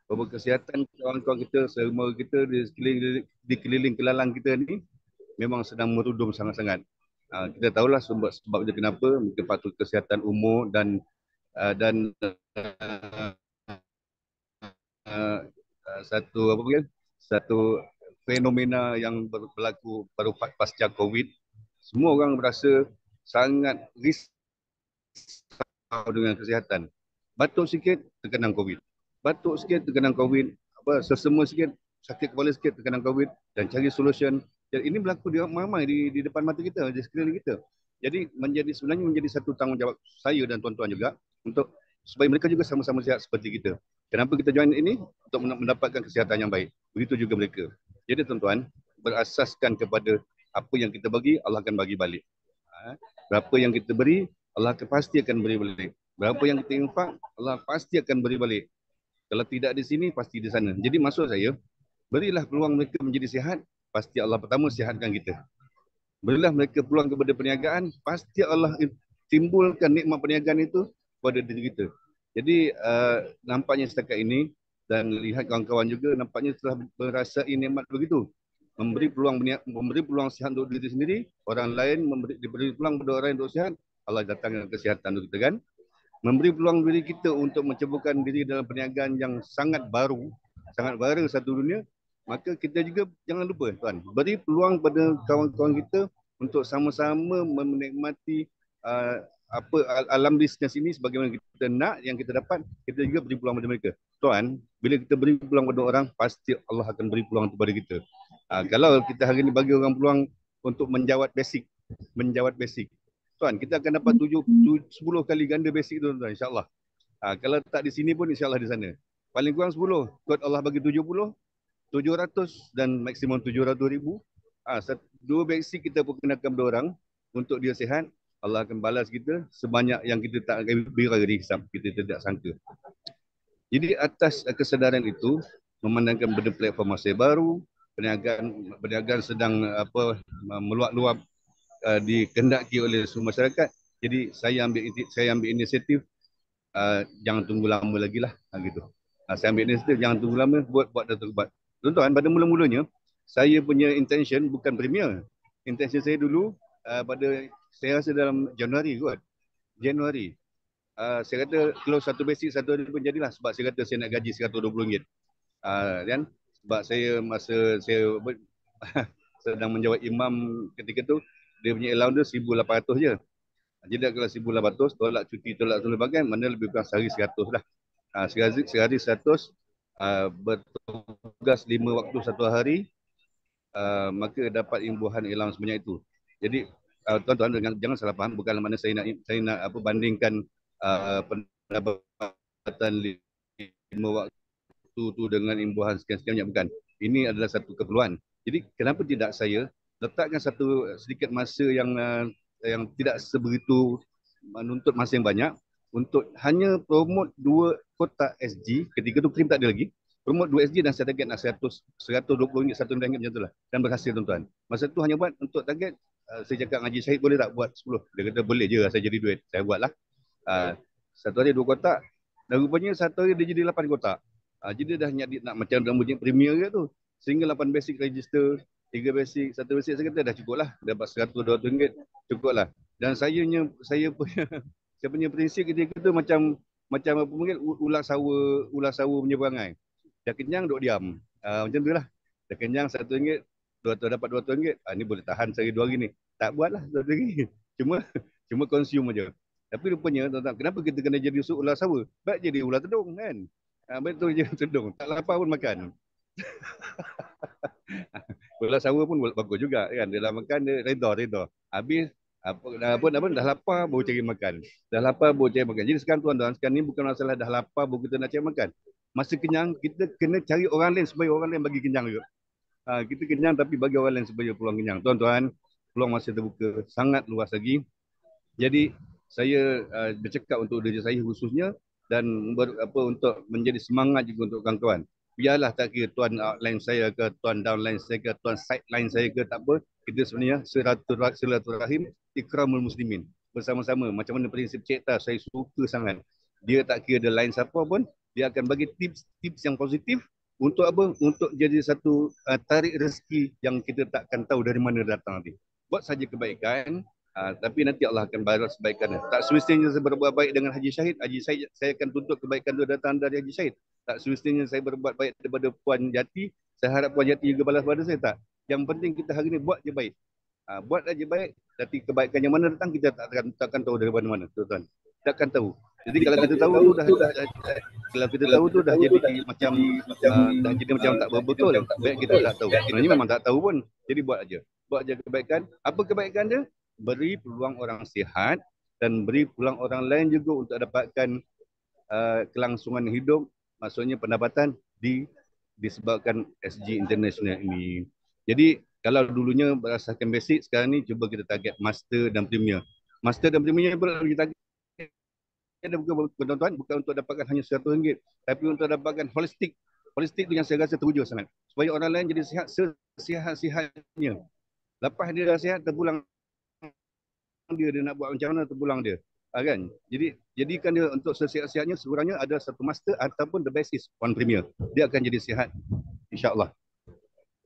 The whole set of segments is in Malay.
Bahawa kesihatan kawan-kawan kita, semua kita di keliling kelalang kita ni memang sedang merudum sangat-sangat. Kita tahulah sebab dia kenapa, mungkin faktor kesihatan umur dan uh, satu apa panggil, satu fenomena yang berlaku baru pasca COVID. Semua orang berasa sangat risau dengan kesihatan. Batuk sikit terkenang COVID. Batuk sikit terkenang COVID. Apa sesama sikit, sakit kepala sikit terkenang COVID dan cari solution. Dan ini berlaku di ramai di depan mata kita, di sekeliling kita. Jadi sebenarnya menjadi satu tanggungjawab saya dan tuan-tuan juga untuk supaya mereka juga sama-sama sihat seperti kita. Kenapa kita join ini? Untuk mendapatkan kesihatan yang baik. Begitu juga mereka. Jadi tuan-tuan, berasaskan kepada apa yang kita bagi, Allah akan bagi balik. Berapa yang kita beri, Allah pasti akan beri balik. Berapa yang kita infak, Allah pasti akan beri balik. Kalau tidak di sini, pasti di sana. Jadi maksud saya, berilah peluang mereka menjadi sihat, pasti Allah pertama sihatkan kita. Berilah mereka peluang kepada perniagaan, pasti Allah timbulkan nikmat perniagaan itu pada diri kita. Jadi nampaknya setakat ini, dan lihat kawan-kawan juga, nampaknya telah merasai nikmat begitu. Memberi peluang sihat untuk diri sendiri, orang lain diberi peluang kepada orang yang untuk sihat, Allah datangkan kesihatan untuk kita kan. Memberi peluang diri kita untuk menceburkan diri dalam perniagaan yang sangat baru satu dunia, maka kita juga jangan lupa tuan, beri peluang pada kawan-kawan kita untuk sama-sama menikmati apa alam bisnes ini sebagaimana kita nak yang kita dapat, kita juga beri peluang pada mereka. Tuan, bila kita beri peluang pada orang, pasti Allah akan beri peluang kepada kita. Kalau kita hari ini bagi orang peluang untuk menjawat basic, tuan, kita akan dapat 10 kali ganda basic tu tuan, insya-Allah. Kalau tak di sini pun insya-Allah di sana. Paling kurang 10, kot Allah bagi 70, 700 dan maksimum 700,000. Dua basic kita perkenalkan kepada orang untuk dia sihat, Allah akan balas kita sebanyak yang kita tak bira di hisap, kita tidak sangka. Jadi atas kesedaran itu, memandangkan benda platform masih baru, perniagaan sedang meluap-luap dikehendaki oleh semua masyarakat. Jadi saya ambil inisiatif, jangan tunggu lama lagi lah gitu. Saya ambil inisiatif, jangan tunggu lama, buat dan terbuat. Tuan-tuan, pada mula-mulanya saya punya intention bukan premier. Intention saya dulu saya rasa dalam Januari kot. Januari. Saya kata kalau satu basic satu hari pun jadilah, sebab saya kata saya nak gaji RM120. Kan? Sebab masa saya sedang menjawab imam ketika tu, dia punya allowance 1,800 je. Jadi kalau 1,800, tolak cuti, tolak sebagainya, mana lebih kurang sehari 100 lah. Sehari 100, bertugas 5 waktu satu hari, maka dapat imbuhan allowance sebanyak itu. Jadi tuan-tuan jangan salah faham, bukan mana saya nak bandingkan pendapatan 5 waktu tu dengan imbuhan sekian-sekian, bukan. Ini adalah satu keperluan. Jadi kenapa tidak saya letakkan satu sedikit masa yang tidak sebegitu menuntut masa yang banyak untuk hanya promote 2 kotak SG. Ketika tu krim tak ada lagi. Promote 2 SG dan saya target nak RM120, RM1 macam tu lah. Dan berhasil tuan-tuan. Masa tu hanya buat untuk target, saya cakap Haji Syahid boleh tak buat 10? Dia kata boleh je, saya jadi duit. Saya buat lah. Satu hari 2 kotak. Dan rupanya satu hari dia jadi 8 kotak. Jadi dah nak macam rambutnya premier ke tu. Sehingga 8 basic register, 3 basic, 1 basic, saya kata dah cukup lah. Dapat RM100-200 cukup lah. Dan saya punya prinsip ketika tu macam apa panggil, ular sawa punya perangai. Dah kenyang duk diam. Macam tu lah. Dah kenyang RM100, 200 dapat RM200. Ni boleh tahan sehari 2 hari ni. Tak buat lah RM200. Cuma consume aja. Tapi rupanya tuan-tuan, kenapa kita kena jadi ular sawa? Baik jadi ular tedung kan. Betul je tedung. Tak lapar pun makan. Ular sawa pun bagus juga kan. Dia dah makan, dia reda. Habis dah lapar baru cari makan. Dah lapar baru cari makan. Jadi sekarang tuan-tuan, sekarang ni bukan masalah dah lapar baru kita nak cari makan. Masa kenyang, kita kena cari orang lain supaya orang lain bagi kenyang juga. Kita kenyang tapi bagi orang lain supaya peluang kenyang. Tuan-tuan, peluang masih terbuka, sangat luas lagi. Jadi saya bercakap untuk diri saya khususnya dan untuk menjadi semangat juga untuk kawan-kawan. Biarlah tak kira tuan outline saya ke, tuan downline saya ke, tuan sideline saya ke, tak apa. Kita sebenarnya silaturahim ikramul muslimin. Bersama-sama. Macam mana prinsip cipta saya suka sangat. Dia tak kira dia line siapa pun, Dia akan bagi tips-tips yang positif untuk apa? Untuk jadi satu tarik rezeki yang kita takkan tahu dari mana datang nanti. Buat saja kebaikan, tapi nanti Allah akan balas kebaikannya. Tak semestinya saya berbuat baik dengan Haji Syahid. Haji Syahid, saya akan tuntut kebaikan itu datang dari Haji Syahid. Tak semestinya saya berbuat baik daripada Puan Jati. Saya harap Puan Jati juga balas pada saya, tak. Yang penting kita hari ini buat je baik. Buat aja baik, tapi kebaikan yang mana datang kita takkan tahu dari mana-mana, tuan-tuan. Takkan tahu. Jadi kalau kita tahu tu dah, kalau kita tahu tu dah jadi macam dah jadi macam tak betul. Baik kita tak tahu. Sebenarnya memang tak tahu pun. Jadi buat aja. Buat aja kebaikan. Apa kebaikan dia? Beri peluang orang sihat dan beri peluang orang lain juga untuk dapatkan kelangsungan hidup, maksudnya pendapatan disebabkan SG International ini. Jadi kalau dulunya berdasarkan basic, sekarang ni cuba kita target master dan premier. Master dan premier pula kita target bukan untuk dapatkan hanya RM100, tapi untuk dapatkan holistik. Holistik tu yang saya rasa teruja sangat. Supaya orang lain jadi sihat sesihat-sihatnya. Lepas dia dah sihat, terpulang dia nak buat macam mana, terpulang dia. Kan? Jadi jadikan dia untuk sesihat-sihatnya sekurangnya ada satu master ataupun the best is one premier. Dia akan jadi sihat, insya-Allah.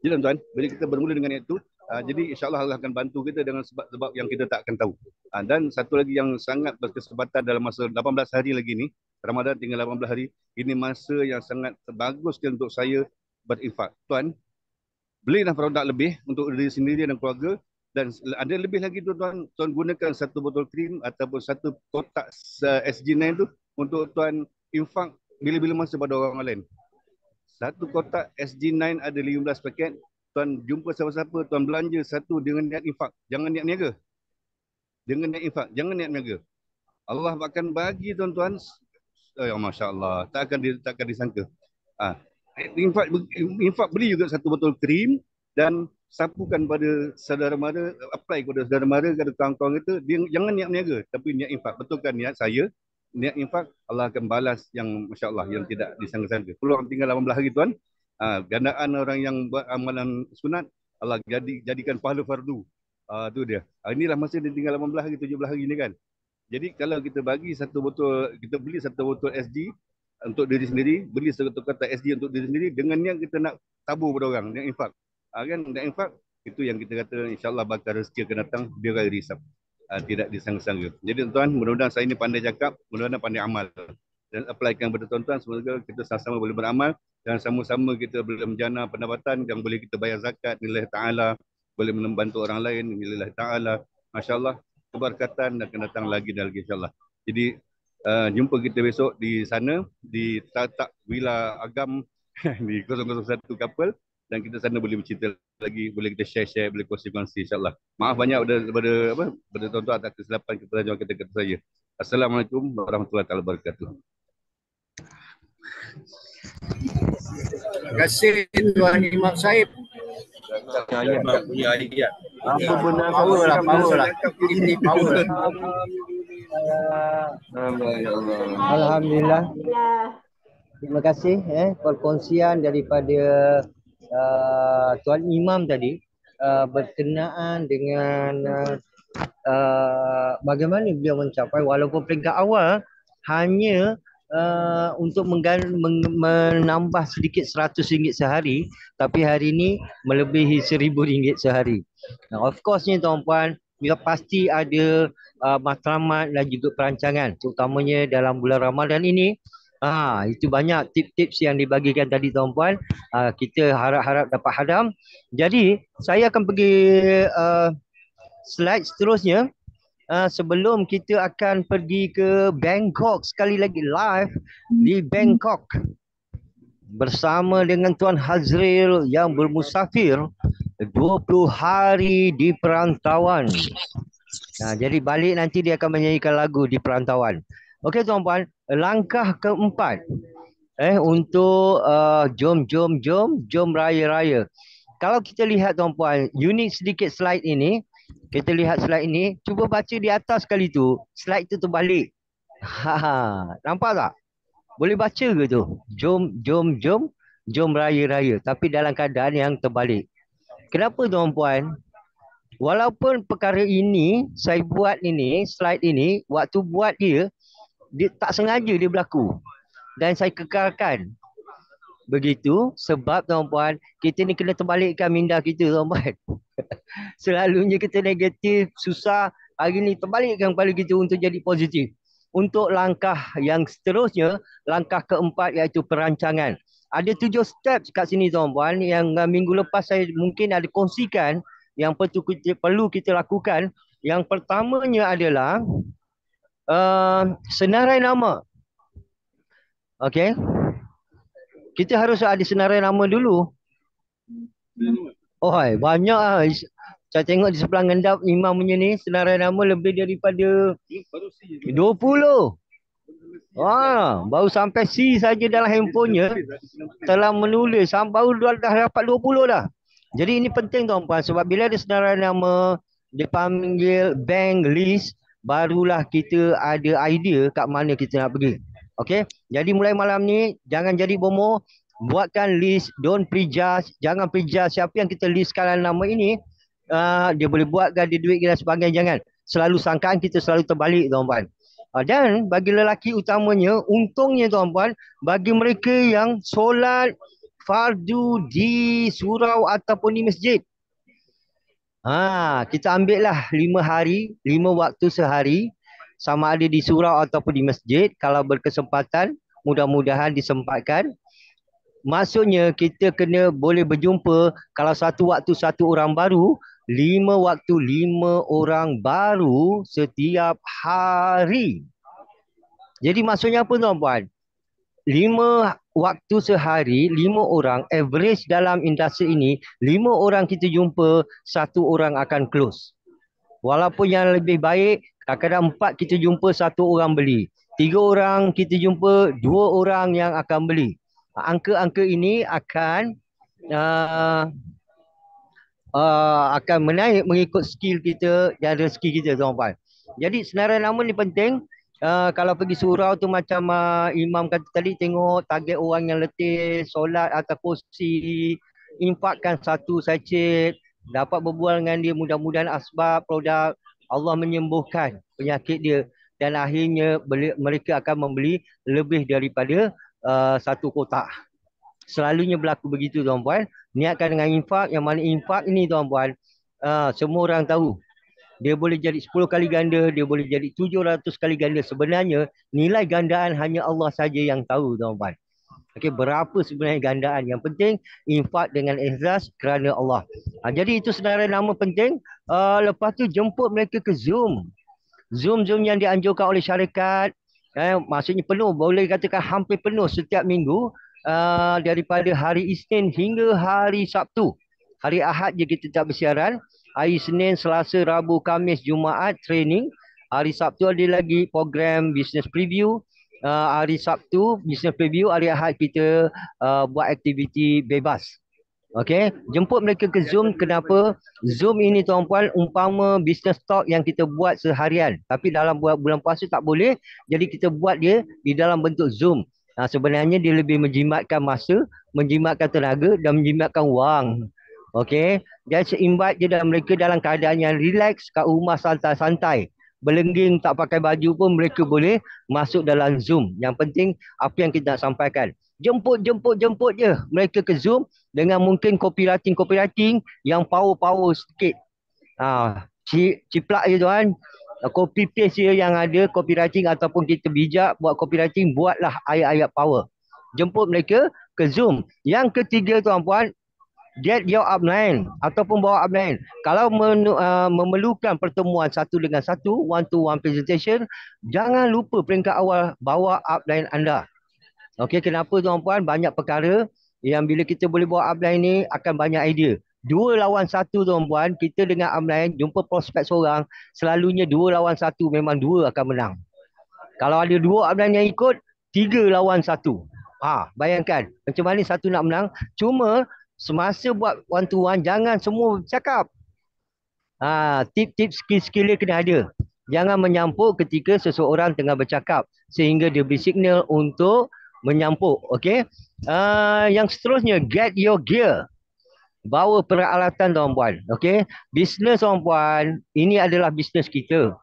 Jadi tuan-tuan, bila kita bermula dengan itu, jadi insya-Allah Allah akan bantu kita dengan sebab-sebab yang kita tak akan tahu. Dan satu lagi yang sangat berkesempatan dalam masa 18 hari lagi ni, Ramadan tinggal 18 hari, ini masa yang sangat bagus untuk saya berinfak. Tuan, belilah produk lebih untuk diri sendiri dan keluarga, dan ada lebih lagi tuan, tuan gunakan satu botol krim ataupun satu kotak SG9 tu untuk tuan infak bila-bila masa pada orang lain. Satu kotak SG9 ada 15 paket. Tuan jumpa siapa-siapa, tuan belanja satu dengan niat infak. Jangan niat niaga. Dengan niat infak, jangan niat niaga. Allah akan bagi tuan-tuan, Masya Allah, takkan disangka. Infak beli juga satu botol krim dan sapukan pada saudara mara, apply kepada saudara mara, kepada kawan-kawan kita, dia jangan niat niaga, tapi niat infak. Betulkan niat saya, niat infak, Allah akan balas yang Masya Allah, yang tidak disangka-sangka. Peluang tinggal 18 hari tuan, gandaan orang yang buat amalan sunat, Allah jadikan pahala fardu. Tu dia. Inilah masa dia tinggal 18 hari, 17 hari ni kan. Jadi kalau kita bagi satu botol, kita beli satu botol SG untuk diri sendiri, beli satu kotak SG untuk diri sendiri, dengan niat kita nak tabur pada orang, niat infak. Kan, niat infak, itu yang kita kata insyaAllah bakal rezeki akan datang, dia akan risap. Tidak disangka-sangka. Jadi tuan-tuan, mudah-mudahan saya ini pandai cakap, mudah-mudahan pandai amal. Dan applykan kepada tuan-tuan, semoga kita sama-sama boleh beramal dan sama-sama kita boleh menjana pendapatan yang boleh kita bayar zakat, nilai ta'ala, boleh membantu orang lain, nilai ta'ala. Masya Allah, keberkatan akan datang lagi dan lagi insyaAllah. Jadi, jumpa kita besok di sana, di Tatak Villa Agam, di 001 Kapal. Dan kita sana boleh bercerita lagi, boleh kita share-share, boleh kongsi-kongsi insyaAllah. Maaf banyak daripada tuan-tuan atas kesilapan kepelajaran kita kata saya. Assalamualaikum warahmatullahi wabarakatuh. Terima kasih Tuan Imam Saib. Apa benda power lah. Ini power. Alhamdulillah. Terima kasih perkongsian daripada Tuan Imam tadi berkenaan dengan bagaimana beliau mencapai walaupun peringkat awal hanya untuk menambah sedikit RM100 sehari, tapi hari ini melebihi RM1,000 sehari. Of course ni tuan-puan, dia pasti ada matlamat dan juga perancangan, terutamanya dalam bulan Ramadan ini. Itu banyak tips-tips yang dibagikan tadi tuan-puan. Kita harap-harap dapat hadam. Jadi saya akan pergi slide seterusnya. Sebelum kita akan pergi ke Bangkok sekali lagi live di Bangkok bersama dengan Tuan Hazril yang bermusafir 20 hari di perantauan. Jadi balik nanti dia akan menyanyikan lagu di perantauan. Okey tuan-puan, langkah keempat untuk jom raya-raya. Kalau kita lihat tuan-puan, unik sedikit slide ini. Kita lihat slide ini, cuba baca di atas kali tu. Slide tu terbalik. Nampak tak? Boleh baca ke tu? Jom raya-raya. Tapi dalam keadaan yang terbalik. Kenapa tuan-puan? Walaupun perkara ini, saya buat ini, slide ini, waktu buat dia tak sengaja dia berlaku. dan saya kekalkan. Begitu sebab tuan-puan, kita ni kena terbalikkan minda kita tuan-puan. Selalunya kita negatif, susah. Hari ni terbalikkan kepala kita untuk jadi positif. Untuk langkah yang seterusnya, langkah keempat iaitu perancangan. Ada 7 steps kat sini tuan-puan yang minggu lepas saya mungkin ada kongsikan yang perlu kita lakukan. Yang pertamanya adalah senarai nama. Okey. Kita harus ada senarai nama dulu. Oh, banyak lah. Saya tengok di sebelah ngendap imam punya ni senarai nama lebih daripada 20. Baru sampai C saja dalam handphonenya telah menulis. Baru dah dapat 20 dah. Jadi ini penting tuan-puan sebab bila ada senarai nama dipanggil bank list, barulah kita ada idea kat mana kita nak pergi. Okey. Jadi mulai malam ni jangan jadi bomoh, buatkan list, don't prejudge, jangan prejudge siapa yang kita listkan nama ini. Dia boleh buat gaji duit dan sebagainya. Jangan selalu sangkaan kita selalu terbalik tuan-puan. Dan bagi lelaki utamanya, untungnya tuan-puan, bagi mereka yang solat fardu di surau ataupun di masjid, kita ambil lah 5 hari, 5 waktu sehari, sama ada di surau ataupun di masjid. Kalau berkesempatan, mudah-mudahan disempatkan. Maksudnya kita kena boleh berjumpa kalau satu waktu satu orang baru, 5 waktu 5 orang baru setiap hari. Jadi maksudnya apa tuan-puan? 5 waktu sehari, 5 orang, average dalam industri ini, 5 orang kita jumpa, 1 orang akan close. Walaupun yang lebih baik, kadang-kadang 4 kita jumpa, 1 orang beli. 3 orang kita jumpa, 2 orang yang akan beli. Angka-angka ini akan menaik mengikut skill kita dan rezeki kita tuan-puan. Jadi senarai nama ni penting. Kalau pergi surau tu macam imam kata tadi, tengok target orang yang letih solat atau kursi, infakkan 1 sachet, dapat berbual dengan dia, mudah-mudahan asbab produk Allah menyembuhkan penyakit dia dan akhirnya mereka akan membeli lebih daripada 1 kotak. Selalunya berlaku begitu tuan-puan. Niatkan dengan infak, yang mana infak ini tuan-puan, semua orang tahu. Dia boleh jadi 10 kali ganda, dia boleh jadi 700 kali ganda. Sebenarnya nilai gandaan hanya Allah saja yang tahu tuan-puan. Okey, berapa sebenarnya gandaan. Yang penting infak dengan ikhlas kerana Allah. Jadi itu senarai nama penting. Lepas tu jemput mereka ke Zoom. Zoom yang dianjurkan oleh syarikat. Maksudnya penuh, boleh katakan hampir penuh setiap minggu. Daripada hari Isnin hingga hari Sabtu. Hari Ahad je kita tak bersiaran. Hari Senin, Selasa, Rabu, Khamis, Jumaat training. Hari Sabtu ada lagi program business preview. Hari Sabtu business preview, hari Ahad kita buat aktiviti bebas. Okey, jemput mereka ke Zoom. Kenapa? Zoom ini tuan-puan umpama business talk yang kita buat seharian. Tapi dalam bulan puasa tak boleh. Jadi kita buat dia di dalam bentuk Zoom. Sebenarnya dia lebih menjimatkan masa, menjimatkan tenaga dan menjimatkan wang. Okey, dan invite je dan mereka dalam keadaan yang relax kat rumah santai-santai. Belengging tak pakai baju pun mereka boleh masuk dalam Zoom. Yang penting apa yang kita nak sampaikan. Jemput je mereka ke Zoom dengan mungkin copywriting yang power sikit. Ciplak je tuan. Copy paste je yang ada copywriting ataupun kita bijak buat copywriting, buatlah ayat-ayat power. Jemput mereka ke Zoom. Yang ketiga tuan-puan, get your upline ataupun bawa upline. Kalau memerlukan pertemuan 1 dengan 1, one-to-one presentation, jangan lupa peringkat awal bawa upline anda. Okey, kenapa tuan-puan? Banyak perkara yang bila kita boleh bawa upline ni akan banyak idea. 2 lawan 1 tuan-puan, kita dengan upline jumpa prospek seorang, selalunya 2 lawan 1 memang 2 akan menang. Kalau ada 2 upline yang ikut, 3 lawan 1. Bayangkan macam mana 1 nak menang. Cuma semasa buat one to one, jangan semua cakap. Tip-tip skill-skill dia kena ada. Jangan menyampuk ketika seseorang tengah bercakap sehingga dia beri signal untuk menyampuk. Okey. Yang seterusnya, get your gear. Bawa peralatan tuan-puan. Okey. Bisnes tuan-puan, ini adalah bisnes kita.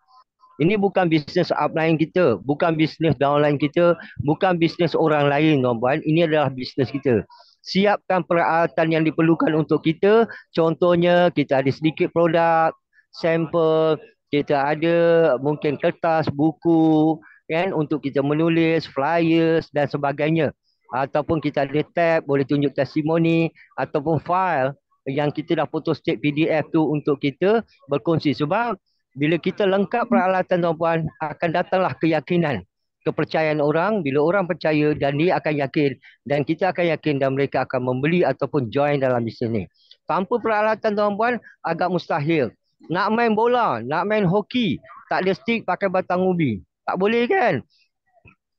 Ini bukan bisnes upline kita, bukan bisnes downline kita, bukan bisnes orang lain tuan-puan. Ini adalah bisnes kita. Siapkan peralatan yang diperlukan untuk kita. Contohnya kita ada sedikit produk, sampel, kita ada mungkin kertas, buku, kan, untuk kita menulis, flyers dan sebagainya. Ataupun kita ada tab, boleh tunjuk testimoni, ataupun file yang kita dah photo state PDF tu untuk kita berkongsi. Sebab bila kita lengkap peralatan tuan-puan, akan datanglah keyakinan, kepercayaan orang. Bila orang percaya dan dia akan yakin, dan kita akan yakin dan mereka akan membeli ataupun join dalam bisnes ni. Tanpa peralatan tuan-puan, agak mustahil. Nak main bola, nak main hoki, tak ada stick, pakai batang ubi. Tak boleh kan?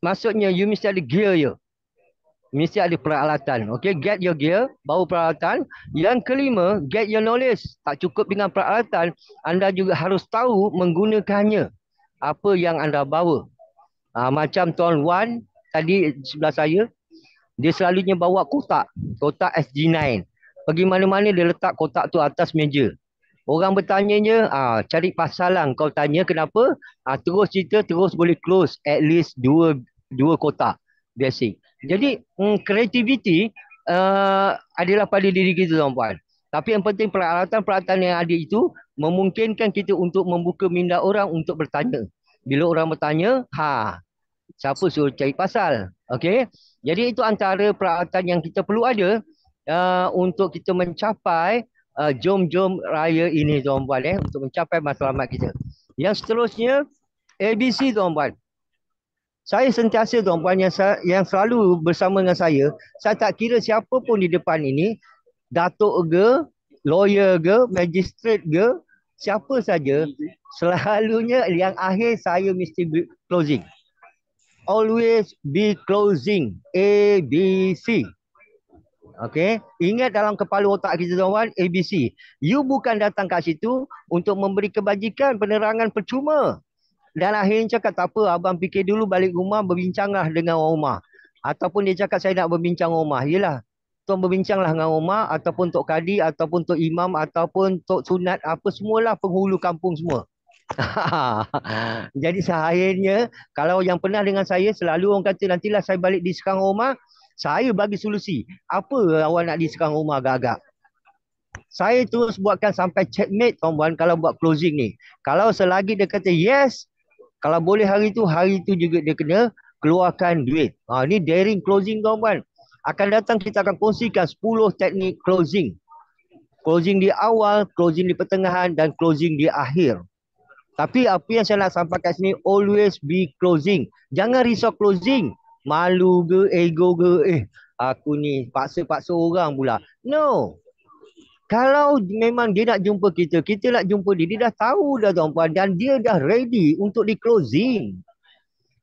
Maksudnya you mesti ada gear je. Mesti ada peralatan. Okay, get your gear, bawa peralatan. Yang kelima, get your knowledge. Tak cukup dengan peralatan, anda juga harus tahu menggunakannya. Apa yang anda bawa. Macam Tuan Wan tadi sebelah saya, dia selalunya bawa kotak SG9. Pergi mana-mana dia letak kotak tu atas meja. Orang bertanyanya, cari pasal lah kau tanya kenapa. Terus cerita, terus boleh close at least dua kotak. Basic. Jadi kreativiti adalah pada diri kita tuan-puan. Tapi yang penting peralatan-peralatan yang ada itu memungkinkan kita untuk membuka minda orang untuk bertanya. Bila orang bertanya, siapa suruh cari pasal? Okey. Jadi itu antara peralatan yang kita perlu ada untuk kita mencapai jom-jom raya ini tuan-puan, untuk mencapai matlamat kita. Yang seterusnya ABC tuan-puan. Saya sentiasa tuan-puan yang selalu bersama dengan saya tak kira siapa pun di depan ini, datuk ke, lawyer ke, magistrate ke, siapa saja, selalunya yang akhir saya mesti closing. Always be closing. ABC. Okay. Ingat dalam kepala otak kita tuan-puan, ABC. You bukan datang kat situ untuk memberi kebajikan, penerangan percuma. Dan akhirnya cakap, tak apa, abang fikir dulu balik rumah, berbincanglah dengan orang rumah. Ataupun dia cakap, saya nak berbincang rumah. Yelah, tuan berbincanglah dengan rumah, ataupun Tok Kadi, ataupun Tok Imam, ataupun Tok Sunat, apa semualah penghulu kampung semua. Jadi akhirnya, kalau yang pernah dengan saya, selalu orang kata, nantilah saya balik diserang rumah, saya bagi solusi. Apa awak nak diserang rumah agak-agak? Saya terus buatkan sampai checkmate tuan-tuan kalau buat closing ni. Kalau selagi dia kata yes, kalau boleh hari tu juga dia kena keluarkan duit. Ni daring closing tuan-tuan. Akan datang kita akan kongsikan 10 teknik closing. Closing di awal, closing di pertengahan dan closing di akhir. Tapi apa yang saya nak sampaikan sini, always be closing. Jangan risau closing. Malu ke, ego ke, aku ni paksa-paksa orang pula. No. Kalau memang dia nak jumpa kita, kita nak jumpa dia, dia dah tahu dah tuan-puan, dan dia dah ready untuk di closing.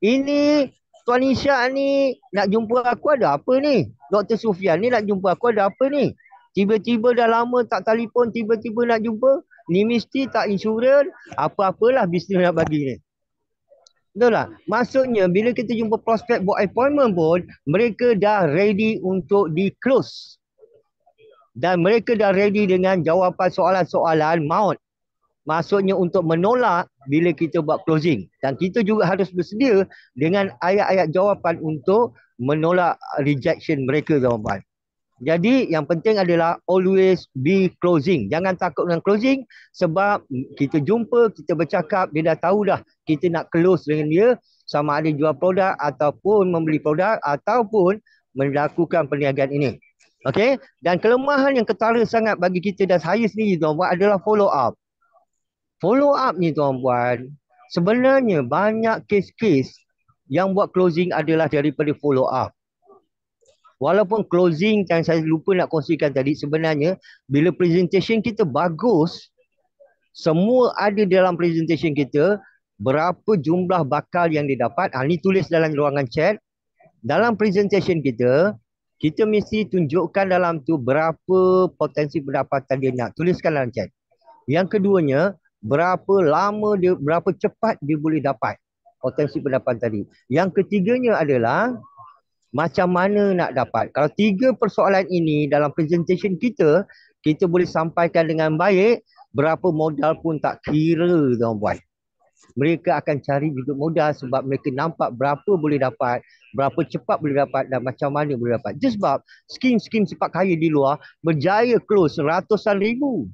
Ini Tuan Ishak ni nak jumpa aku ada apa ni? Dr. Sufian ni nak jumpa aku ada apa ni? Tiba-tiba dah lama tak telefon, tiba-tiba nak jumpa. Ni mesti tak insurans, apa-apalah bisnes nak bagi ni. Betul tak? Maksudnya bila kita jumpa prospek buat appointment pun, mereka dah ready untuk di close. Dan mereka dah ready dengan jawapan soalan-soalan maut. Maksudnya untuk menolak bila kita buat closing. Dan kita juga harus bersedia dengan ayat-ayat jawapan untuk menolak rejection mereka tuan-tuan. Jadi yang penting adalah always be closing. Jangan takut dengan closing sebab kita jumpa, kita bercakap, dia dah tahu dah kita nak close dengan dia, sama ada jual produk ataupun membeli produk ataupun melakukan perniagaan ini. Okey, dan kelemahan yang ketara sangat bagi kita dan saya sendiri tuan-puan adalah follow up. Follow up ni tuan-puan, sebenarnya banyak kes-kes yang buat closing adalah daripada follow up. Walaupun closing yang saya lupa nak kongsikan tadi, sebenarnya bila presentation kita bagus, semua ada dalam presentation kita, berapa jumlah bakal yang didapat, ni tulis dalam ruangan chat. Dalam presentation kita mesti tunjukkan dalam tu berapa potensi pendapatan dia nak. Tuliskan dalam chat. Yang keduanya, berapa lama dia, berapa cepat dia boleh dapat potensi pendapatan tadi. Yang ketiganya adalah macam mana nak dapat. Kalau 3 persoalan ini dalam presentation kita boleh sampaikan dengan baik, berapa modal pun tak kira tuan-puan. mereka akan cari juga mudah sebab mereka nampak berapa boleh dapat, berapa cepat boleh dapat dan macam mana boleh dapat. Itu sebab skim-skim cepat kaya di luar berjaya close ratusan ribu.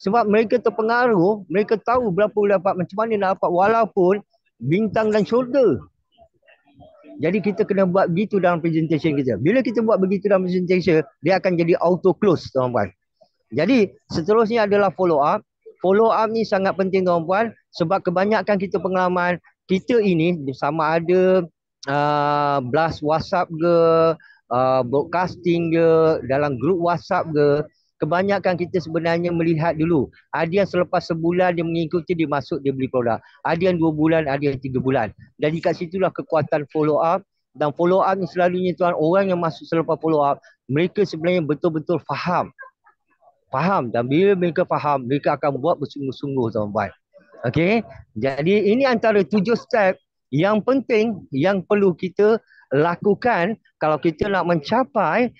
Sebab mereka terpengaruh, mereka tahu berapa boleh dapat, macam mana nak dapat walaupun bintang dan syurga. Jadi kita kena buat begitu dalam presentation kita. Bila kita buat begitu dalam presentation, dia akan jadi auto close, tuan-tuan. Jadi seterusnya adalah follow up. Follow up ni sangat penting, tuan-tuan, sebab kebanyakan kita pengalaman kita ini sama ada blast WhatsApp ke, broadcasting ke, dalam grup WhatsApp ke, kebanyakan kita sebenarnya melihat dulu. Ada yang selepas sebulan dia mengikuti, dia masuk, dia beli produk. Ada yang 2 bulan, ada yang 3 bulan. Jadi kat situlah kekuatan follow up. Dan follow up ni selalunya, tuan, orang yang masuk selepas follow up, mereka sebenarnya betul-betul faham. Dan bila mereka faham, mereka akan buat bersungguh-sungguh, tuan-tuan. Okey. Jadi ini antara 7 step yang penting yang perlu kita lakukan kalau kita nak mencapai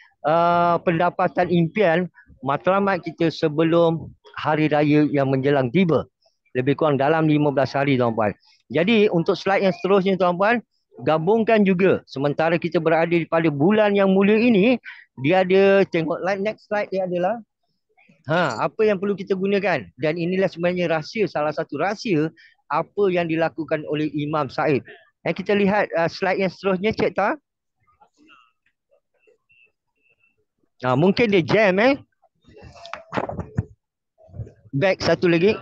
pendapatan impian matlamat kita sebelum hari raya yang menjelang tiba. Lebih kurang dalam 15 hari, tuan-tuan. Jadi untuk slide yang seterusnya, tuan-tuan, gabungkan juga sementara kita berada pada bulan yang mulia ini, dia ada, tengok next slide dia adalah apa yang perlu kita gunakan. Dan inilah sebenarnya rahsia, salah satu rahsia apa yang dilakukan oleh Imam Said. Kita lihat slide yang seterusnya, Cik Ta. Mungkin dia jam back satu lagi.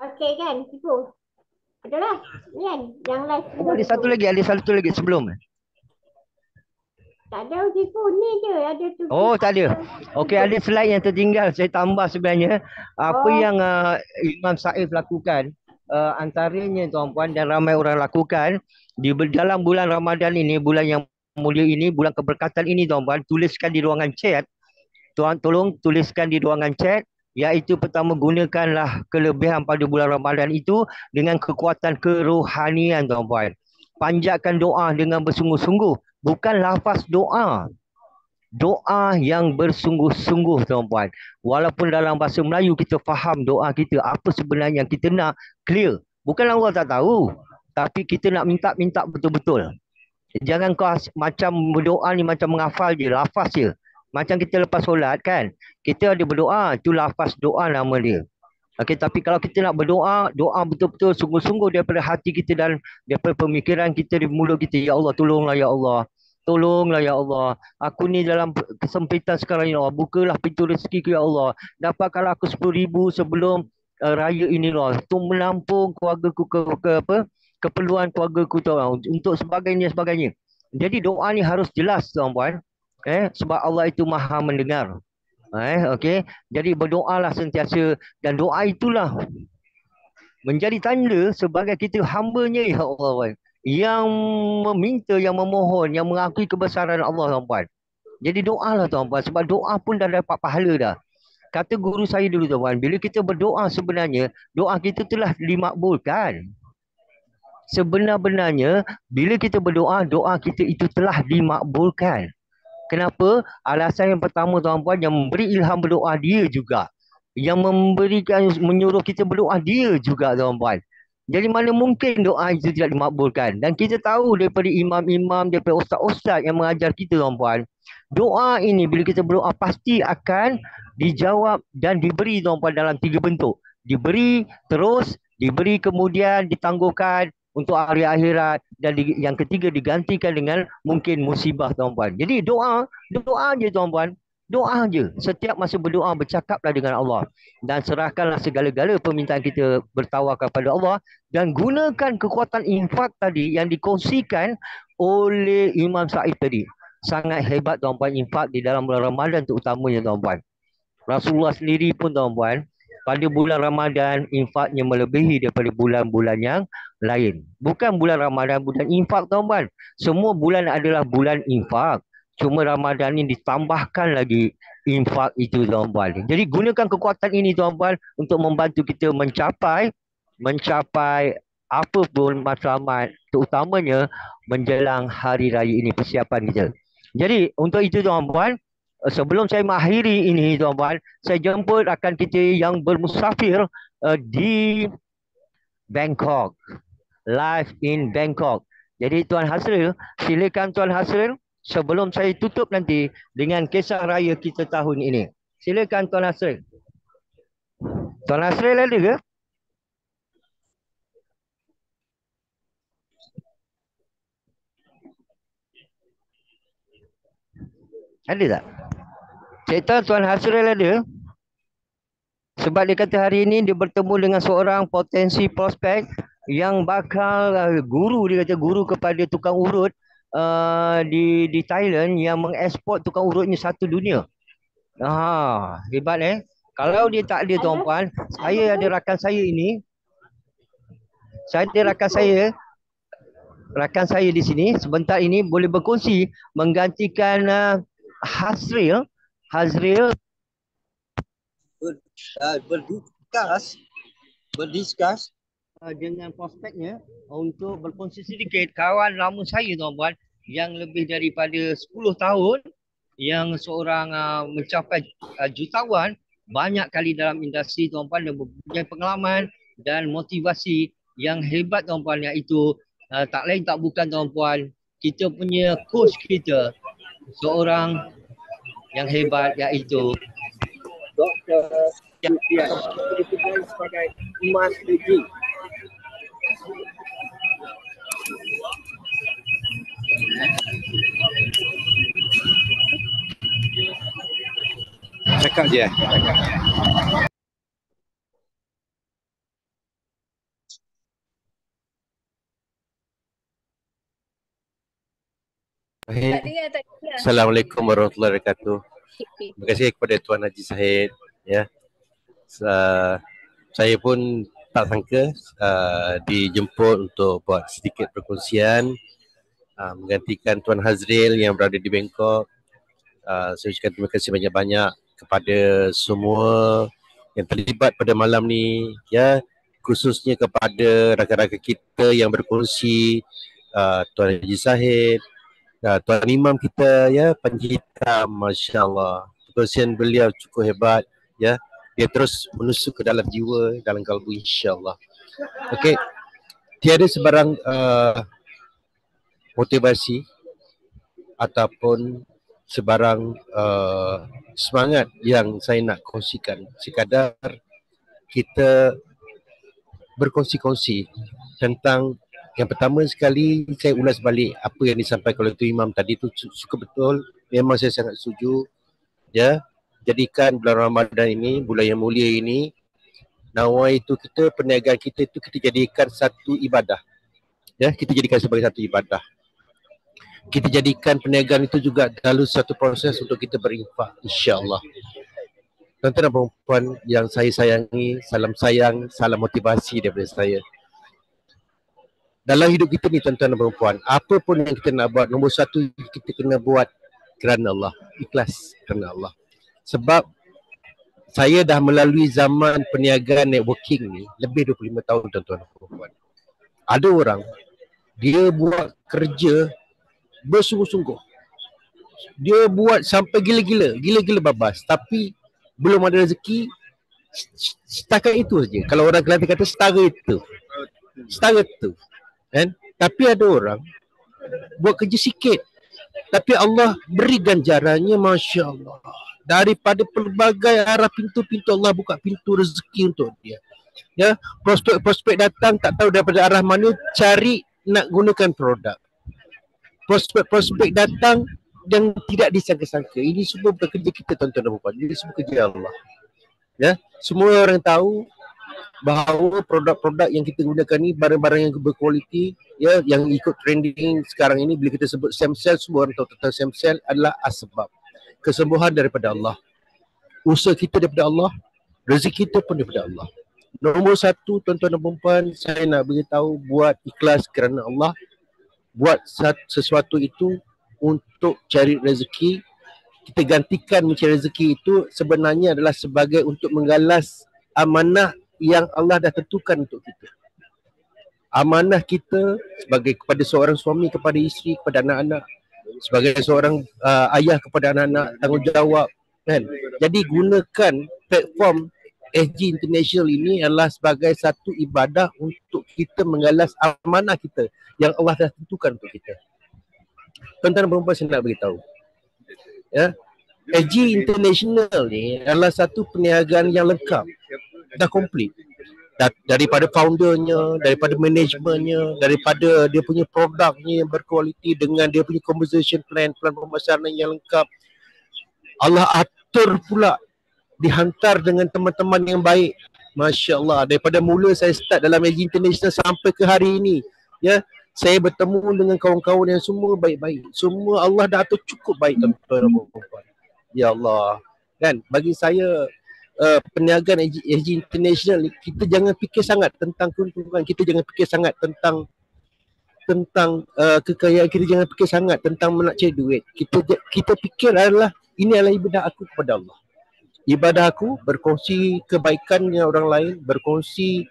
Okey kan, tipu. Adalah, ni kan, yang live. Ada satu lagi sebelum. Tak ada tipu, ni je ada tu. Oh, tak ada. Okey, ada slide yang tertinggal. Saya tambah sebenarnya. Apa yang Imam Said lakukan, antaranya, tuan-puan, dan ramai orang lakukan di dalam bulan Ramadan ini, bulan yang mulia ini, bulan keberkatan ini, tuan-puan, tuliskan di ruangan chat. Tolong tuliskan di ruangan chat, iaitu pertama, gunakanlah kelebihan pada bulan Ramadan itu dengan kekuatan kerohanian, tuan-puan. Panjatkan doa dengan bersungguh-sungguh. Bukan lafaz doa. Doa yang bersungguh-sungguh, tuan-puan. Walaupun dalam bahasa Melayu kita faham doa kita, apa sebenarnya yang kita nak, clear. Bukan Allah tak tahu, tapi kita nak minta betul-betul. Jangan kau macam berdoa ni macam menghafal je, lafaz je. Macam kita lepas solat kan, kita ada berdoa, itu lafaz doa nama dia. Okey, tapi kalau kita nak berdoa, doa betul-betul sungguh-sungguh daripada hati kita dan daripada pemikiran kita di mulut kita. Ya Allah, tolonglah ya Allah. Tolonglah ya Allah. Aku ni dalam kesempitan sekarang ya Allah. Bukalah pintu rezeki ya Allah. Dapatkanlah aku 10,000 sebelum raya ini lah. Untuk menampung keluarga ku keperluan keluarga ku untuk sebagainya. Jadi doa ni harus jelas, tuan-puan. Sebab Allah itu Maha mendengar. Okey. Jadi berdoalah sentiasa, dan doa itulah menjadi tanda sebagai kita hamba-Nya ya Allah, yang meminta, yang memohon, yang mengakui kebesaran Allah, tuan-puan. Jadi doalah, tuan-puan, sebab doa pun dah dapat pahala dah. Kata guru saya dulu, tuan-puan, bila kita berdoa sebenarnya doa kita telah dimakbulkan. Sebenar-benarnya bila kita berdoa, doa kita itu telah dimakbulkan. Kenapa? Alasan yang pertama, tuan-puan, yang memberi ilham berdoa dia juga. Yang menyuruh kita berdoa dia juga, tuan-puan. Jadi mana mungkin doa itu tidak dimakbulkan? Dan kita tahu daripada imam-imam, daripada ustaz-ustaz yang mengajar kita, tuan-puan, doa ini bila kita berdoa pasti akan dijawab dan diberi, tuan-puan, dalam 3 bentuk. Diberi terus, diberi kemudian ditangguhkan untuk hari akhirat, dan yang ketiga digantikan dengan mungkin musibah, tuan-puan. Jadi doa je, tuan-puan. Doa je. Setiap masa berdoa, bercakaplah dengan Allah. Dan serahkanlah segala-gala permintaan kita, bertawakal kepada Allah. Dan gunakan kekuatan infak tadi yang dikongsikan oleh Imam Said tadi. Sangat hebat, tuan-puan, infak di dalam bulan Ramadan terutamanya, tuan-puan. Rasulullah sendiri pun, tuan-puan, pada bulan Ramadan infaknya melebihi daripada bulan-bulan yang lain. Bukan bulan Ramadan, bulan infak, tuan-puan. Semua bulan adalah bulan infak. Cuma Ramadan ini ditambahkan lagi infak itu, tuan-puan. Jadi gunakan kekuatan ini, tuan-puan, untuk membantu kita mencapai apa pun matlamat, terutamanya menjelang hari raya ini, persiapan kita. Jadi untuk itu, tuan-puan, sebelum saya mengakhiri ini, tuan-puan, saya jemput rakan kita yang bermusafir di Bangkok. Live in Bangkok. Jadi Tuan Hasril, silakan Tuan Hasril sebelum saya tutup nanti dengan kisah raya kita tahun ini. Silakan Tuan Hasril. Tuan Hasril ada ke? Ada tak? Cerita Tuan Hasril ada? Sebab dia kata hari ini dia bertemu dengan seorang potensi prospek yang bakal guru, dia kata guru kepada tukang urut di Thailand yang mengeksport tukang urutnya satu dunia. Hebat Kalau dia tak ada tuan puan, saya ada rakan saya ini. Saya ada rakan saya di sini sebentar ini boleh berkongsi menggantikan Hasril berdiskus dengan prospeknya untuk berkongsi sedikit. Kawan lama saya tuan puan yang lebih daripada 10 tahun yang seorang mencapai jutawan banyak kali dalam industri tuan puan dan mempunyai pengalaman dan motivasi yang hebat tuan puan, iaitu tak lain tak bukan tuan puan, kita punya coach kita seorang yang hebat iaitu Dr. yang dikenal sebagai Mas Legi. Cakap je. Assalamualaikum warahmatullahi wabarakatuh. Terima kasih kepada Tuan Haji Zahid. Ya, saya pun tak sangka dijemput untuk buat sedikit perkongsian menggantikan Tuan Hazril yang berada di Bangkok. Saya ucapkan terima kasih banyak-banyak kepada semua yang terlibat pada malam ni, ya, khususnya kepada rakan-rakan kita yang berkongsi, Tuan Haji Zahid, Tuan Imam kita, ya, Panji Hitam, masya-Allah. Perkongsian beliau cukup hebat, ya. Dia terus menusuk ke dalam jiwa, dalam kalbu, insya-Allah. Okey. Tiada sebarang motivasi ataupun sebarang semangat yang saya nak kongsikan. Sekadar kita berkongsi-kongsi tentang, yang pertama sekali saya ulas balik apa yang disampaikan oleh Tuan Imam tadi tu cukup betul. Memang saya sangat setuju, ya. Jadikan bulan Ramadan ini, bulan yang mulia ini, nawai itu kita, perniagaan kita itu kita jadikan satu ibadah. Ya, kita jadikan sebagai satu ibadah. Kita jadikan perniagaan itu juga lalu satu proses untuk kita berinfak, insya-Allah. Tuan-tuan dan puan yang saya sayangi, salam sayang, salam motivasi daripada saya. Dalam hidup kita ni tuan-tuan dan puan, apa pun yang kita nak buat, nombor satu kita kena buat kerana Allah, ikhlas kerana Allah. Sebab saya dah melalui zaman perniagaan networking ni lebih 25 tahun tuan-tuan dan puan. Ada orang dia buat kerja bersungguh-sungguh. Dia buat sampai gila-gila babas, tapi belum ada rezeki. Setakat itu saja. Kalau orang Kelantan kata setara itu. Kan? Tapi ada orang buat kerja sikit, tapi Allah beri ganjarannya, masya-Allah. Daripada pelbagai arah pintu-pintu Allah buka pintu rezeki untuk dia. Ya, prospek datang tak tahu daripada arah mana, cari nak gunakan produk. Prospek datang yang tidak disangka-sangka. Ini semua bukan kerja kita tuan-tuan dan puan. Ini semua kerja Allah. Ya, semua orang tahu bahawa produk-produk yang kita gunakan ni barang-barang yang berkualiti, ya, yang ikut trending sekarang ini. Bila kita sebut stem cell, semua orang tahu tentang stem cell adalah asbab. Kesembuhan daripada Allah. Usaha kita daripada Allah, rezeki kita pun daripada Allah. Nombor satu tuan-tuan dan puan, saya nak beritahu, buat ikhlas kerana Allah. Buat sesuatu itu untuk cari rezeki. Kita gantikan mencari rezeki itu sebenarnya adalah sebagai untuk menggalas amanah yang Allah dah tentukan untuk kita. Amanah kita sebagai kepada seorang suami, kepada isteri, kepada anak-anak, sebagai seorang ayah kepada anak-anak, tanggungjawab, kan. Jadi gunakan platform SG International ini adalah sebagai satu ibadah untuk kita mengalas amanah kita yang Allah dah tentukan untuk kita. Tuan-tuan dan perempuan, saya nak beritahu. Ya, SG International ni adalah satu perniagaan yang lengkap. Dah komplit. Daripada foundernya, daripada manajemennya, daripada dia punya produknya yang berkualiti dengan dia punya conversation plan pemasaran yang lengkap. Allah atur pula, dihantar dengan teman-teman yang baik. Masya Allah, daripada mula saya start dalam SG International sampai ke hari ini, ya, saya bertemu dengan kawan-kawan yang semua baik-baik. Semua Allah dah atur cukup baik, tuan-tuan dan puan-puan. Ya Allah. Kan, bagi saya perniagaan SG International ni, kita jangan fikir sangat tentang keuntungan, kita jangan fikir sangat tentang kekayaan, kita jangan fikir sangat tentang nak cari duit. Kita fikir adalah ini adalah ibadah aku kepada Allah. Ibadah aku berkongsi kebaikan dengan orang lain, berkongsi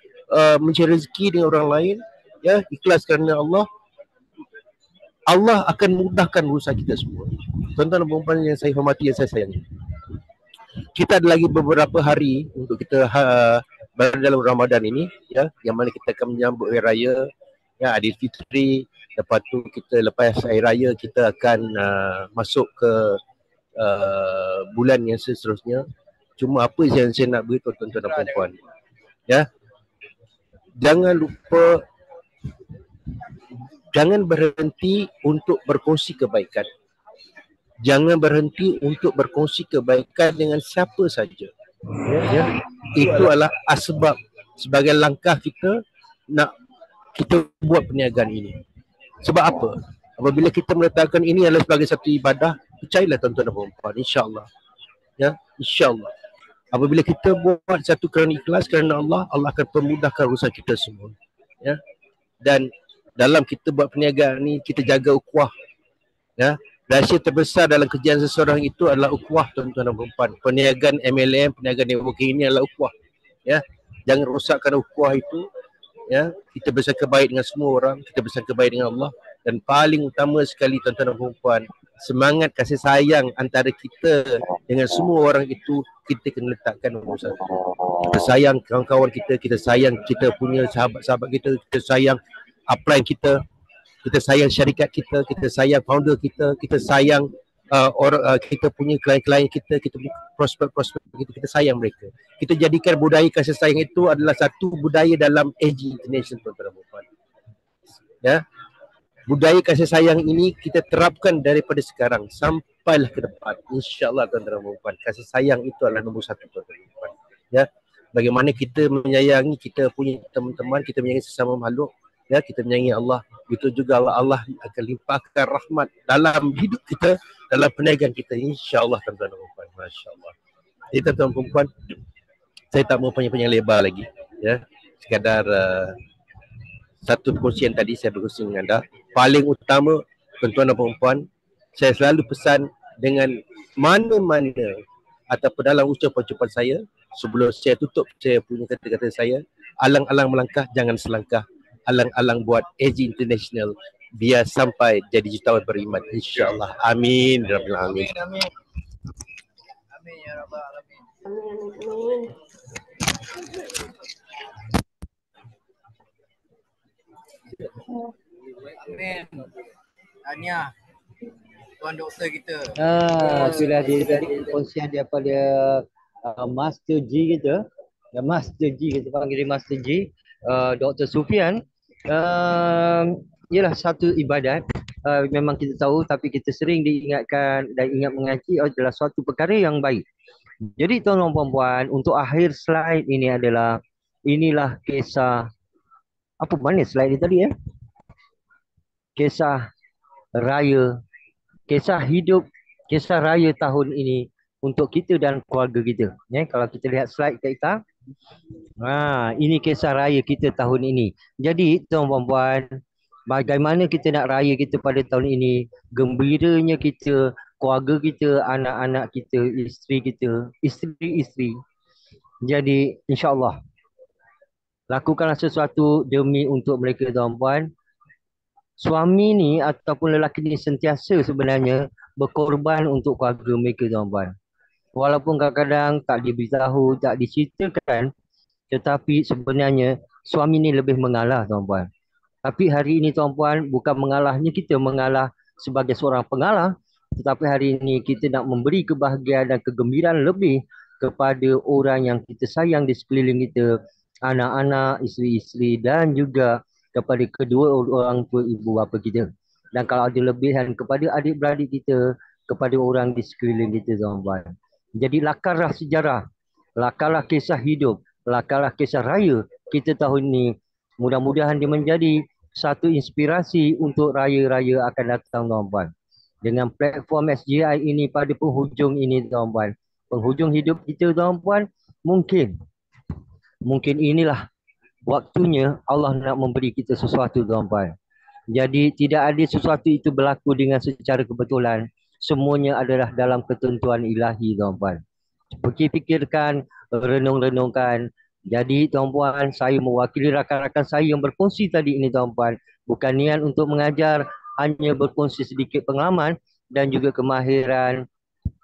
mencari rezeki dengan orang lain, ya, ikhlas kerana Allah. Allah akan mudahkan urusan kita semua. Tuan-tuan dan puan-puan yang saya hormati, yang saya sayangi, kita ada lagi beberapa hari untuk kita berada dalam Ramadan ini, ya, yang mana kita akan menyambut Hari Raya, ya, Aidilfitri. Lepas tu kita, lepas Hari Raya, kita akan masuk ke bulan yang seterusnya. Cuma apa yang saya nak beritahu tuan-tuan dan puan-puan, ya, jangan lupa, jangan berhenti untuk berkongsi kebaikan. Jangan berhenti untuk berkongsi kebaikan dengan siapa saja. Ya. Itu adalah asbab sebagai langkah kita nak kita buat perniagaan ini. Sebab apa? Apabila kita meletakkan ini adalah sebagai satu ibadah, percayalah tuan-tuan dan puan-puan, insya-Allah. Ya, insya-Allah. Apabila kita buat satu kerana ikhlas kerana Allah, Allah akan permudahkan urusan kita semua. Ya. Dan dalam kita buat perniagaan ni, kita jaga ukhuwah. Ya. Rahsia terbesar dalam kerjaan seseorang itu adalah ukhuwah, tuan-tuan dan puan-puan. Perniagaan MLM, perniagaan networking ini adalah ukhuwah. Ya. Jangan rosakkan ukhuwah itu. Ya. Kita bersangka baik dengan semua orang, kita bersangka baik dengan Allah. Dan paling utama sekali, tuan-tuan dan puan-puan, semangat kasih sayang antara kita dengan semua orang itu kita kena letakkan nombor satu. Kita sayang kawan-kawan kita, kita sayang kita punya sahabat-sahabat kita sayang upline kita sayang syarikat kita sayang founder kita sayang kita punya klien-klien kita punya prospek-prospek kita sayang mereka. Kita jadikan budaya kasih sayang itu adalah satu budaya dalam SG International, tuan-tuan dan puan. Ya. Budaya kasih sayang ini kita terapkan daripada sekarang sampailah ke depan. InsyaAllah, tuan-tuan dan puan. Kasih sayang itu adalah nombor satu, tuan-tuan dan puan. Ya. Bagaimana kita menyayangi kita punya teman-teman, kita menyayangi sesama makhluk, ya, kita menyayangi Allah. Begitu juga Allah akan limpahkan rahmat dalam hidup kita, dalam perniagaan kita, insya-Allah, tuan-tuan dan puan. Masya-Allah. Jadi, tuan-tuan dan puan, saya tak mau panjang-panjang lebar lagi, ya. Sekadar satu perkongsian tadi saya berkongsi dengan anda. Paling utama, tuan-tuan dan puan, saya selalu pesan dengan mana-mana ataupun dalam ucapan-ucapan saya, sebelum saya tutup saya punya kata-kata saya, alang-alang melangkah, jangan selangkah. Alang-alang buat SG International biar sampai jadi jutawan beriman, insya-Allah. Amin. Rabbil alamin. Amin. Amin ya rabbal alamin. Amin. Amin. Ania, tuan doktor kita. Itulah dia tadi perkongsian daripada Master G kita. Master G, kita panggil dia Master G, Dr. Sufian. Ialah satu ibadat, memang kita tahu, tapi kita sering diingatkan dan ingat mengaji adalah suatu perkara yang baik. Jadi tuan-tuan dan puan-puan, untuk akhir slide ini adalah, inilah kisah, apa mana slide ni tadi kisah raya, kisah hidup, kisah raya tahun ini untuk kita dan keluarga kita. Kalau kita lihat slide kita, ini kisah raya kita tahun ini. Jadi tuan-tuan dan puan, bagaimana kita nak raya kita pada tahun ini, gembiranya kita, keluarga kita, anak-anak kita, isteri-isteri. Jadi insya-Allah lakukanlah sesuatu demi untuk mereka, tuan-puan. Suami ni ataupun lelaki ni sentiasa sebenarnya berkorban untuk keluarga mereka, tuan-puan. Walaupun kadang-kadang tak diberitahu, tak diceritakan, tetapi sebenarnya suami ni lebih mengalah tuan-puan. Tapi hari ini tuan-puan, bukan mengalahnya kita mengalah sebagai seorang pengalah, tetapi hari ini kita nak memberi kebahagiaan dan kegembiraan lebih kepada orang yang kita sayang di sekeliling kita, anak-anak, isteri-isteri dan juga kepada kedua orang tua ibu bapa kita. Dan kalau ada lebihan kepada adik-beradik kita, kepada orang di sekeliling kita tuan-puan. Jadi lakarlah sejarah, lakarlah kisah hidup, lakarlah kisah raya kita tahun ini. Mudah-mudahan dia menjadi satu inspirasi untuk raya-raya akan datang tuan-puan. Dengan platform SGI ini pada penghujung ini tuan-puan. Penghujung hidup kita tuan-puan, mungkin inilah waktunya Allah nak memberi kita sesuatu tuan-puan. Jadi tidak ada sesuatu itu berlaku dengan secara kebetulan. Semuanya adalah dalam ketentuan ilahi tuan-puan. Fikir-fikirkan, renung-renungkan. Jadi tuan-puan, saya mewakili rakan-rakan saya yang berkongsi tadi ini tuan-puan. Bukan niat untuk mengajar, hanya berkongsi sedikit pengalaman dan juga kemahiran.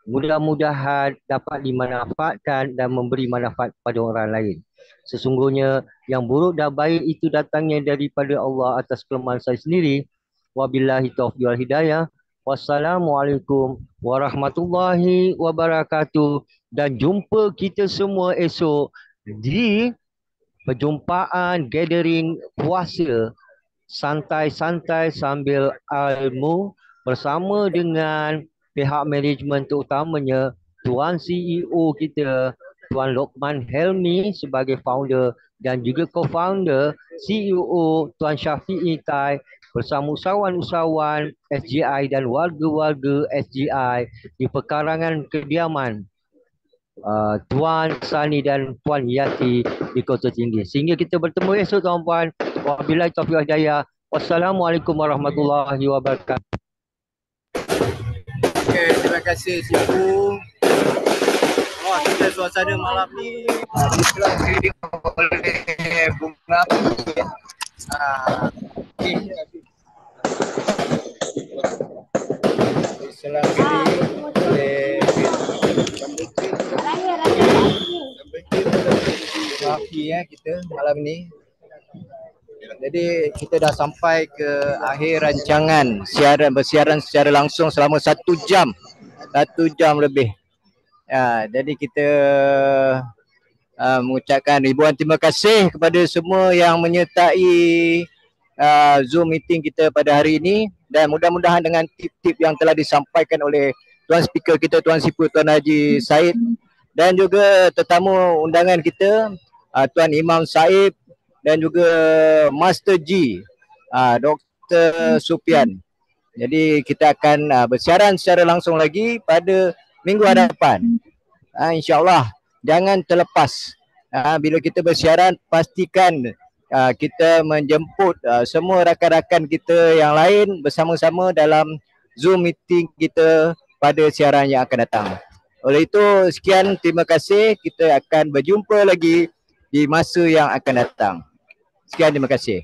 Mudah-mudahan dapat dimanfaatkan dan memberi manfaat kepada orang lain. Sesungguhnya yang buruk dan baik itu datangnya daripada Allah atas kelemahan saya sendiri. Wabillahi taufiq wal hidayah. Wassalamualaikum warahmatullahi wabarakatuh. Dan jumpa kita semua esok di perjumpaan gathering puasa santai-santai sambil ilmu bersama dengan pihak manajemen terutamanya Tuan CEO kita, Tuan Lokman Helmi sebagai founder dan juga co-founder CEO Tuan Syafiq Tai bersama usahawan-usahawan SGI dan warga-warga SGI di pekarangan kediaman Tuan Sani dan Puan Yati di Kota Tinggi. Sehingga kita bertemu esok tuan-puan. Wabillahi taufiq wal hidayah. Wassalamualaikum warahmatullahi wabarakatuh. Okey, terima kasih Cikgu. Wah, kita suasana malam ni dikelilingi oleh bunga api. Diselang-kelilingi oleh api kita malam ni. Jadi kita dah sampai ke akhir rancangan bersiaran secara langsung selama 1 jam. 1 jam lebih. Jadi kita mengucapkan ribuan terima kasih kepada semua yang menyertai Zoom meeting kita pada hari ini, dan mudah-mudahan dengan tip-tip yang telah disampaikan oleh Tuan Speaker kita, Tuan Siput, Tuan Haji Said, dan juga tetamu undangan kita, Tuan Imam Saib dan juga Master G, Dr. Supian. Jadi kita akan bersiaran secara langsung lagi pada minggu hadapan. InsyaAllah jangan terlepas. Bila kita bersiaran, pastikan kita menjemput semua rakan-rakan kita yang lain bersama-sama dalam Zoom meeting kita pada siaran yang akan datang. Oleh itu, sekian, terima kasih. Kita akan berjumpa lagi di masa yang akan datang. Sekian, terima kasih.